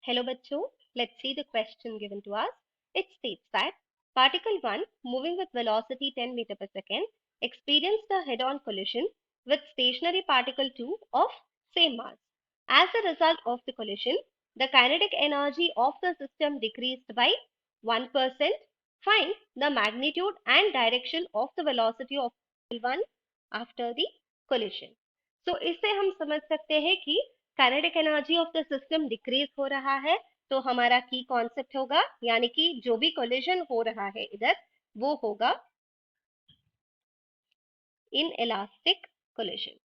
Hello bachcho, let's see the question given to us. It states that particle 1 moving with velocity 10 meter per second experienced a head-on collision with stationary particle 2 of same mass. As a result of the collision, the kinetic energy of the system decreased by 1%. Find the magnitude and direction of the velocity of particle 1 after the collision. So इससे हम समझ सकते हैं कि kinetic energy of the system decrease हो रहा है, तो हमारा की कॉन्सेप्ट होगा, यानी कि जो भी कोलिजन हो रहा है इधर वो होगा इन इलास्टिक कोलिजन।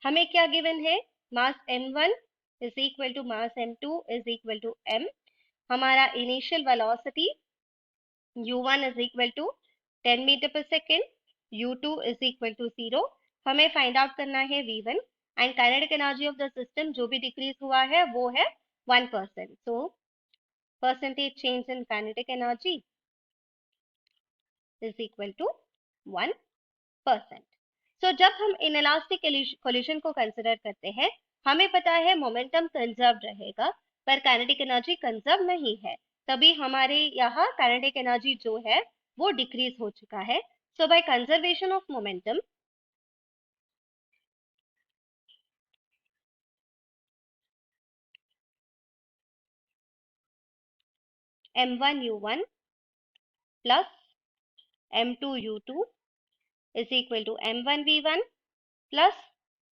हमें क्या गिवन है? Mass m1 is equal to mass m2 is equal to m। हमारा initial velocity u1 is equal to 10 meter per second, u2 is equal to 0। हमें फाइंड आउट करना है v1 and kinetic energy of the system जो भी decrease हुआ है वो है 1%। सो percentage change in kinetic energy is equal to 1%। So जब हम inelastic collision को कंसिडर करते हैं, हमें पता है मोमेंटम कंजर्व रहेगा पर काइनेटिक एनर्जी कंजर्व नहीं है, तभी हमारे यहाँ काइनेटिक एनर्जी जो है वो डिक्रीज हो चुका है। So by conservation of momentum m1u1 plus m2u2 is equal to m1v1 plus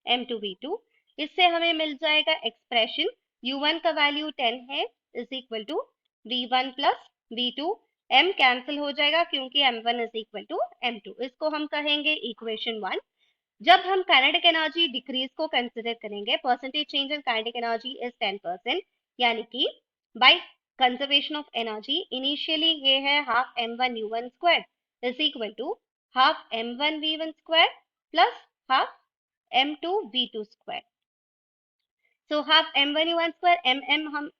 m2v2। इससे हमें मिल जाएगा एक्सप्रेशन u1 का वैल्यू 10 है is equal to v1 plus v2। m cancel हो जाएगा क्योंकि m1 is equal to m2। इसको हम कहेंगे इक्वेशन 1। जब हम काइनेटिक एनर्जी डिक्रीज को कंसिडर करेंगे, percentage change in kinetic energy is 10%, यानी कि by conservation of energy initially ये है half m1u1 square is equal to half m1v1 square plus half m2v2 square. So half m1u1 square हम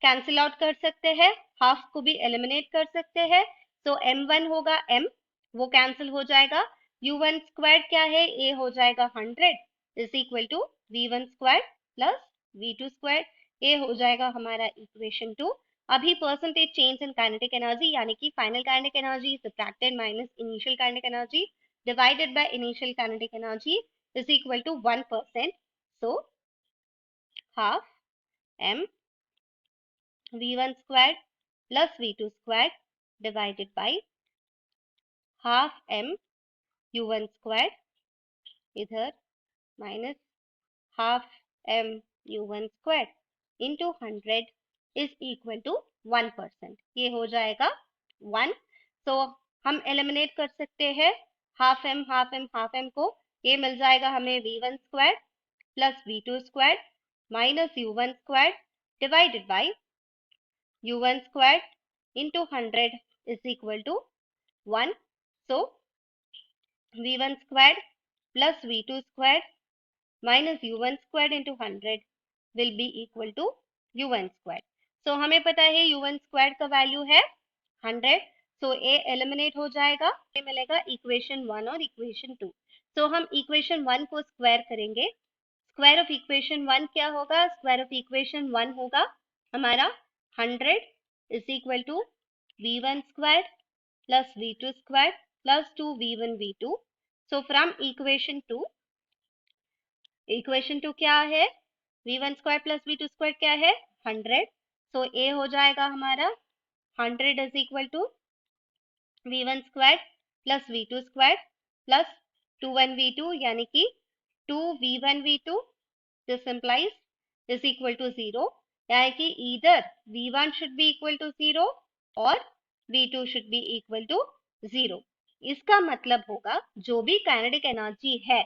cancel out कर सकते हैं, half को भी एलिमिनेट कर सकते हैं। सो m1 होगा m, वो कैंसिल हो जाएगा। u1 स्क्वायर क्या है? a हो जाएगा 100 is equal to v1 square plus v2 square. a हो जाएगा हमारा इक्वेशन 2। अभी percentage change in kinetic energy यानी कि final kinetic energy subtracted minus initial kinetic energy divided by initial kinetic energy is equal to 1%. So half m v1 squared plus v2 squared divided by half m u1 squared इधर minus half m u1 squared into 100 is equal to 1%। ये हो जाएगा 1। तो हम eliminate कर सकते हैं half m half m half m को। ये मिल जाएगा हमें v1 square plus v2 square minus u1 square divided by u1 square into 100 is equal to 1। So v1 squared plus v2 squared minus u1 squared into 100 will be equal to u1 squared। So हमें पता है u1 squared का value है 100। So a eliminate हो जाएगा, ये मिलेगा equation 1 और इक्वेशन 2। So हम इक्वेशन 1 को स्क्वायर करेंगे। स्क्वायर ऑफ इक्वेशन 1 क्या होगा? स्क्वायर ऑफ इक्वेशन 1 होगा हमारा 100 is equal to v1 squared plus v2 squared plus 2v1 v2। So from equation 2 क्या है? v1 square plus v2 square क्या है? 100। So a हो जाएगा हमारा 100 is equal to v1 square plus v2 square plus 2v1 यानी कि 2v1 v2। this implies is equal to 0, यानी कि either v1 should be equal to 0 और v2 should be equal to 0। इसका मतलब होगा जो भी काइनेटिक एनर्जी है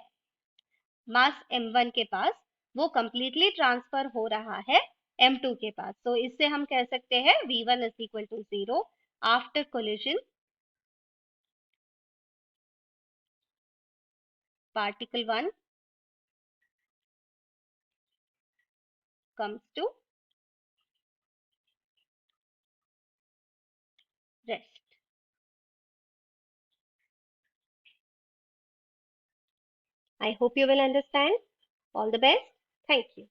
मास m1 के पास वो कंप्लीटली ट्रांसफर हो रहा है m2 के पास। तो इससे हम कह सकते हैं v1 is equal to 0 after collision particle 1 comes to rest। I hope you will understand. All the best. Thank you.